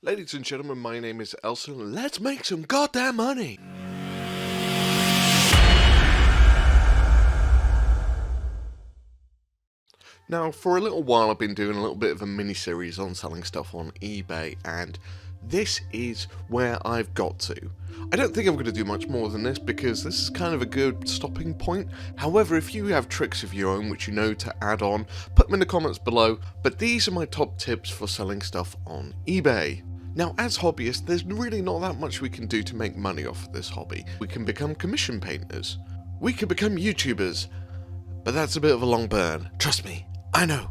Ladies and gentlemen, my name is Elson. Let's make some goddamn money! Now, for a little while I've been doing a little bit of a mini-series on selling stuff on eBay, and this is where I've got to. I don't think I'm going to do much more than this because this is kind of a good stopping point. However, if you have tricks of your own which you know to add on, put them in the comments below. But these are my top tips for selling stuff on eBay. Now, as hobbyists, there's really not that much we can do to make money off of this hobby. We can become commission painters. We can become YouTubers. But that's a bit of a long burn. Trust me, I know.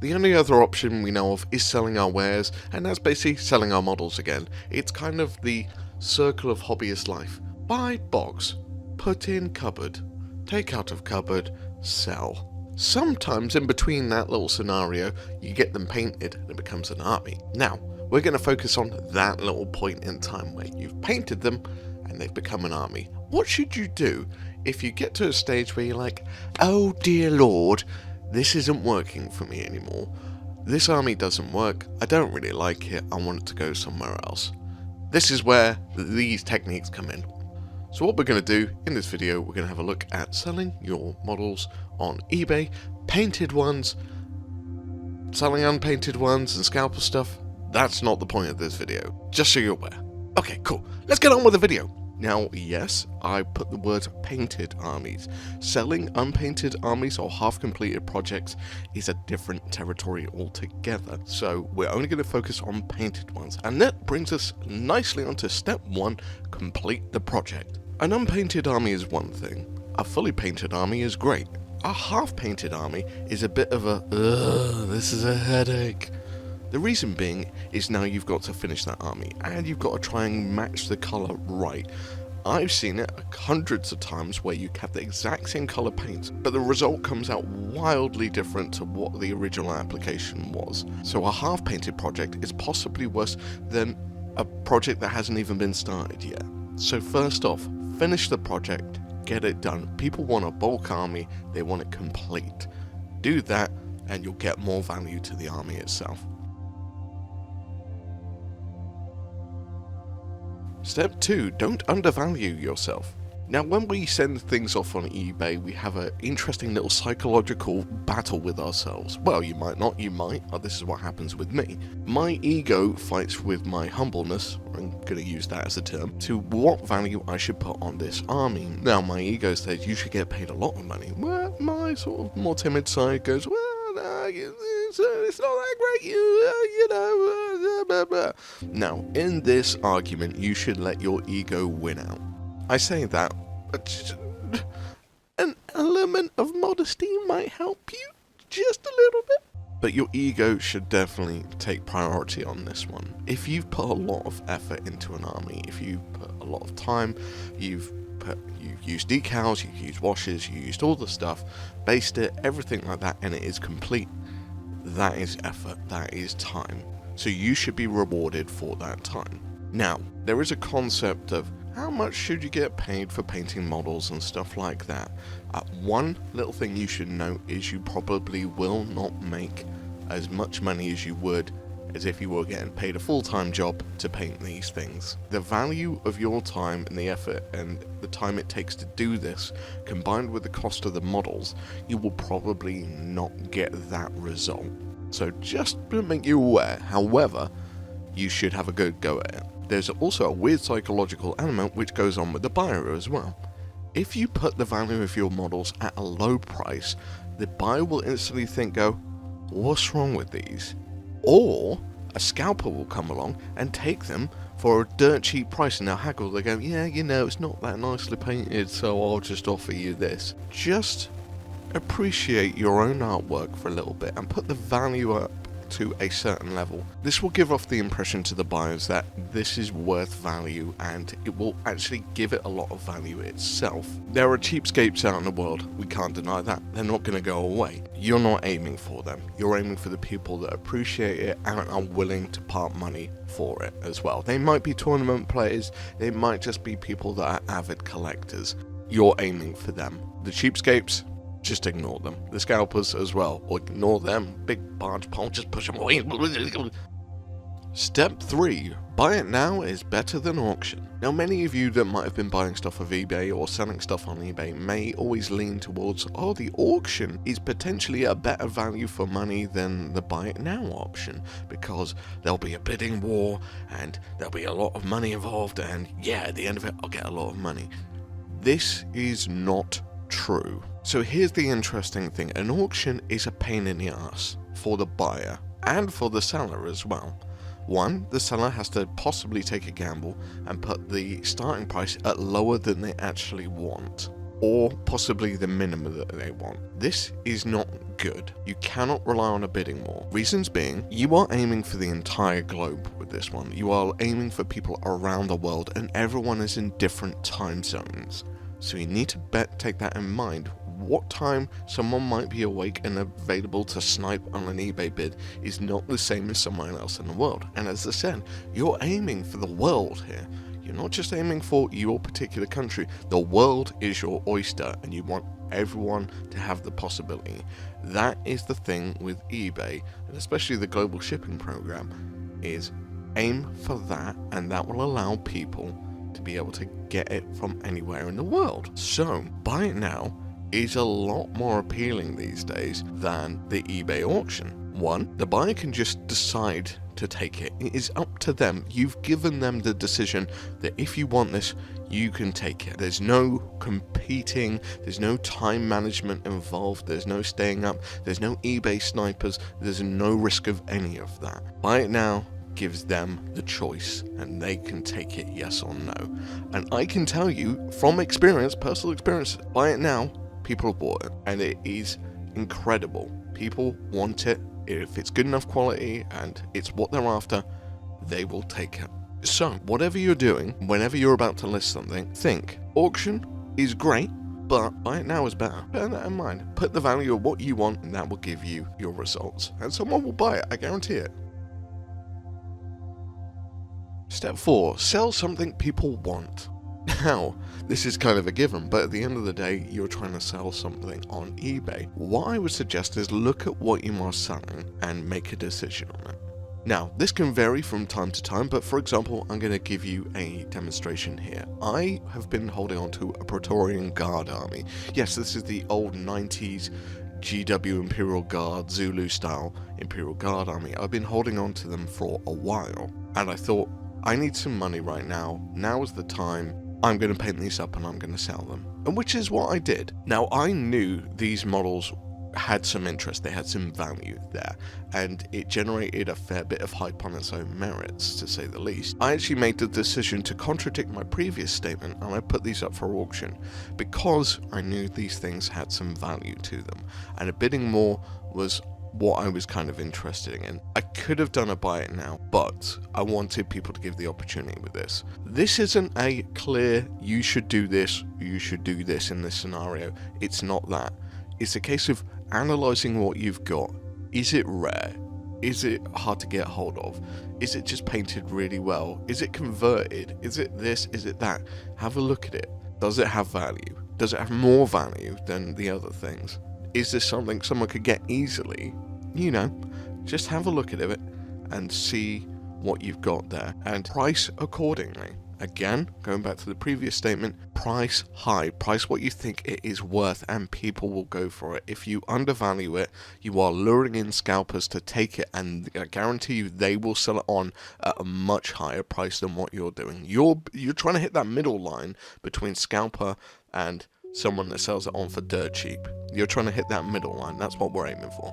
The only other option we know of is selling our wares, and that's basically selling our models again. It's kind of the circle of hobbyist life. Buy box, put in cupboard, take out of cupboard, sell. Sometimes in between that little scenario, you get them painted and it becomes an army. Now, we're going to focus on that little point in time where you've painted them and they've become an army. What should you do if you get to a stage where you're like, oh dear Lord, this isn't working for me anymore. This army doesn't work. I don't really like it. I want it to go somewhere else. This is where these techniques come in. So what we're going to do in this video, we're going to have a look at selling your models on eBay, painted ones, selling unpainted ones and scalper stuff. That's not the point of this video, just so you're aware. Okay, cool. Let's get on with the video. Now, yes, I put the word painted armies. Selling unpainted armies or half-completed projects is a different territory altogether. So we're only going to focus on painted ones. And that brings us nicely onto step 1, complete the project. An unpainted army is one thing. A fully painted army is great. A half-painted army is a bit of a, this is a headache. The reason being is now you've got to finish that army and you've got to try and match the colour right. I've seen it hundreds of times where you have the exact same colour paints, but the result comes out wildly different to what the original application was. So a half-painted project is possibly worse than a project that hasn't even been started yet. So first off, finish the project, get it done. People want a bulk army, they want it complete. Do that and you'll get more value to the army itself. Step 2, don't undervalue yourself. Now, when we send things off on eBay, we have an interesting little psychological battle with ourselves. Well, you might not, you might. This is what happens with me. My ego fights with my humbleness, I'm going to use that as a term, to what value I should put on this army. Now, my ego says you should get paid a lot of money. Well, my sort of more timid side goes, well, it's not that great, you know, blah, blah. Now, in this argument, you should let your ego win out. I say that, an element of modesty might help you, just a little bit. But your ego should definitely take priority on this one. If you've put a lot of effort into an army, if you've put a lot of time, you've used decals, you've used washes, you used all the stuff, based it, everything like that, and it is complete. That is effort, that is time. So you should be rewarded for that time. Now, there is a concept of how much should you get paid for painting models and stuff like that. One little thing you should note is you probably will not make as much money as you would as if you were getting paid a full-time job to paint these things. The value of your time and the effort and the time it takes to do this, combined with the cost of the models, you will probably not get that result. So just to make you aware, however, you should have a good go at it. There's also a weird psychological element which goes on with the buyer as well. If you put the value of your models at a low price, the buyer will instantly think, what's wrong with these? Or a scalper will come along and take them for a dirt cheap price and they'll haggle. They go, yeah, you know, it's not that nicely painted, so I'll just offer you this. Just appreciate your own artwork for a little bit and put the value up to a certain level. This will give off the impression to the buyers that this is worth value, and it will actually give it a lot of value itself. There are cheapskates out in the world, we can't deny that. They're not going to go away. You're not aiming for them. You're aiming for the people that appreciate it and are willing to part money for it as well. They might be tournament players, they might just be people that are avid collectors. You're aiming for them. The cheapskates, just ignore them. The scalpers as well, or ignore them. Big barge pole, just push them away. Step 3. Buy it now is better than auction. Now, many of you that might have been buying stuff off eBay or selling stuff on eBay may always lean towards, oh, the auction is potentially a better value for money than the buy it now option, because there'll be a bidding war and there'll be a lot of money involved, and yeah, at the end of it, I'll get a lot of money. This is not true. So here's the interesting thing. An auction is a pain in the ass for the buyer and for the seller as well. One, the seller has to possibly take a gamble and put the starting price at lower than they actually want, or possibly the minimum that they want. This is not good. You cannot rely on a bidding war. Reasons being, you are aiming for the entire globe with this one. You are aiming for people around the world, and everyone is in different time zones. So you need to take that in mind. What time someone might be awake and available to snipe on an eBay bid is not the same as someone else in the world. And as I said, you're aiming for the world here. You're not just aiming for your particular country. The world is your oyster, and you want everyone to have the possibility. That is the thing with eBay, and especially the global shipping program, is aim for that, and that will allow people to be able to get it from anywhere in the world. So, buy it now is a lot more appealing these days than the eBay auction. One, the buyer can just decide to take it. It is up to them. You've given them the decision that if you want this, you can take it. There's no competing, there's no time management involved, there's no staying up, there's no eBay snipers, there's no risk of any of that. Buy it now gives them the choice, and they can take it yes or no. And I can tell you from experience, personal experience, buy it now, people have bought it, and it is incredible. People want it. If it's good enough quality and it's what they're after, they will take it. So whatever you're doing, whenever you're about to list something, think auction is great, but buy it now is better. Bear that in mind. Put the value of what you want, and that will give you your results, and someone will buy it, I guarantee it. Step 4. Sell something people want. Now, this is kind of a given, but at the end of the day, you're trying to sell something on eBay. What I would suggest is look at what you are selling and make a decision on it. Now, this can vary from time to time, but for example, I'm going to give you a demonstration here. I have been holding on to a Praetorian Guard army. Yes, this is the old 90s GW Imperial Guard, Zulu style Imperial Guard army. I've been holding on to them for a while, and I thought, I need some money right now. Now is the time. I'm going to paint these up and I'm going to sell them. And which is what I did. Now, I knew these models had some interest, they had some value there, and it generated a fair bit of hype on its own merits, to say the least. I actually made the decision to contradict my previous statement, and I put these up for auction because I knew these things had some value to them, and a bidding war was what I was kind of interested in. I could have done a buy it now, but I wanted people to give the opportunity with this. This isn't a clear, you should do this in this scenario. It's not that. It's a case of analysing what you've got. Is it rare? Is it hard to get hold of? Is it just painted really well? Is it converted? Is it this? Is it that? Have a look at it. Does it have value? Does it have more value than the other things? Is this something someone could get easily? You know, just have a look at it and see what you've got there and price accordingly. Again, going back to the previous statement, price high, price what you think it is worth, and people will go for it. If you undervalue it, you are luring in scalpers to take it, and I guarantee you they will sell it on at a much higher price than what you're doing. You're trying to hit that middle line between scalper and someone that sells it on for dirt cheap. You're trying to hit that middle line. That's what we're aiming for.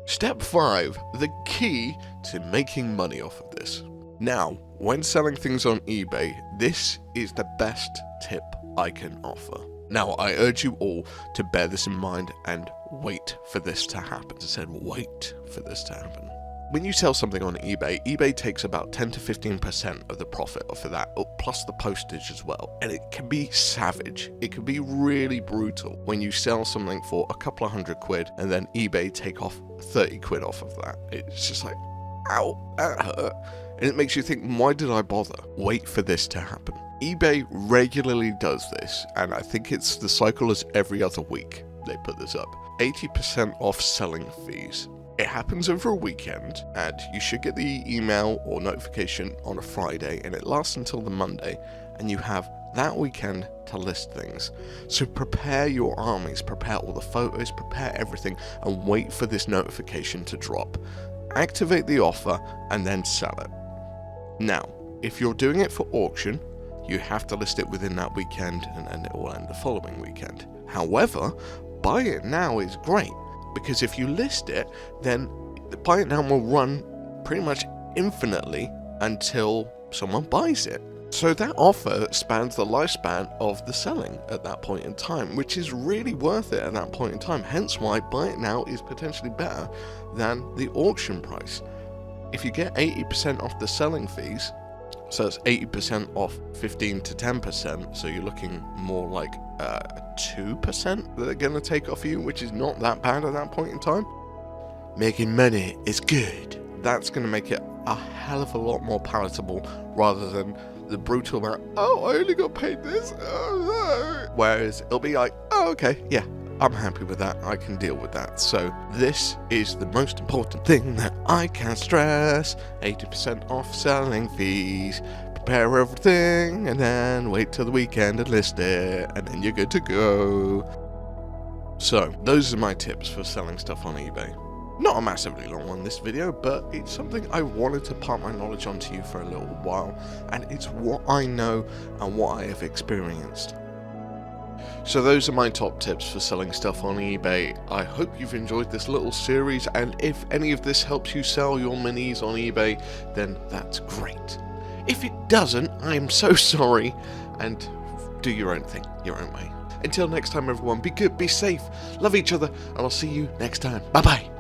Step 5. The key to making money off of this. Now, when selling things on eBay, this is the best tip I can offer. Now, I urge you all to bear this in mind and wait for this to happen. I said wait for this to happen. When you sell something on eBay, eBay takes about 10 to 15% of the profit off of that, plus the postage as well. And it can be savage. It can be really brutal when you sell something for a couple of £100 and then eBay take off 30 quid off of that. It's just like, ow, that hurt. And it makes you think, why did I bother? Wait for this to happen. eBay regularly does this, and I think it's the cycle is every other week they put this up. 80% off selling fees. It happens over a weekend, and you should get the email or notification on a Friday, and it lasts until the Monday, and you have that weekend to list things. So prepare your armies, prepare all the photos, prepare everything, and wait for this notification to drop. Activate the offer, and then sell it. Now, if you're doing it for auction, you have to list it within that weekend, and then it will end the following weekend. However, buy it now is great, because if you list it, then the buy it now will run pretty much infinitely until someone buys it. So that offer spans the lifespan of the selling at that point in time, which is really worth it at that point in time. Hence why buy it now is potentially better than the auction price. If you get 80% off the selling fees, so it's 80% off 15 to 10%, so you're looking more like 2% that they're going to take off you, which is not that bad at that point in time. Making money is good. That's going to make it a hell of a lot more palatable rather than the brutal amount, oh, I only got paid this. Oh, no. Whereas it'll be like, oh, okay, yeah, I'm happy with that. I can deal with that. So this is the most important thing that I can stress. 80% off selling fees. Prepare everything and then wait till the weekend and list it, and then you're good to go. So those are my tips for selling stuff on eBay. Not a massively long one, this video, but it's something I wanted to part my knowledge onto you for a little while, and it's what I know and what I have experienced. So those are my top tips for selling stuff on eBay. I hope you've enjoyed this little series, and if any of this helps you sell your minis on eBay, then that's great. If it doesn't, I'm so sorry, and do your own thing, your own way. Until next time, everyone, be good, be safe, love each other, and I'll see you next time. Bye-bye.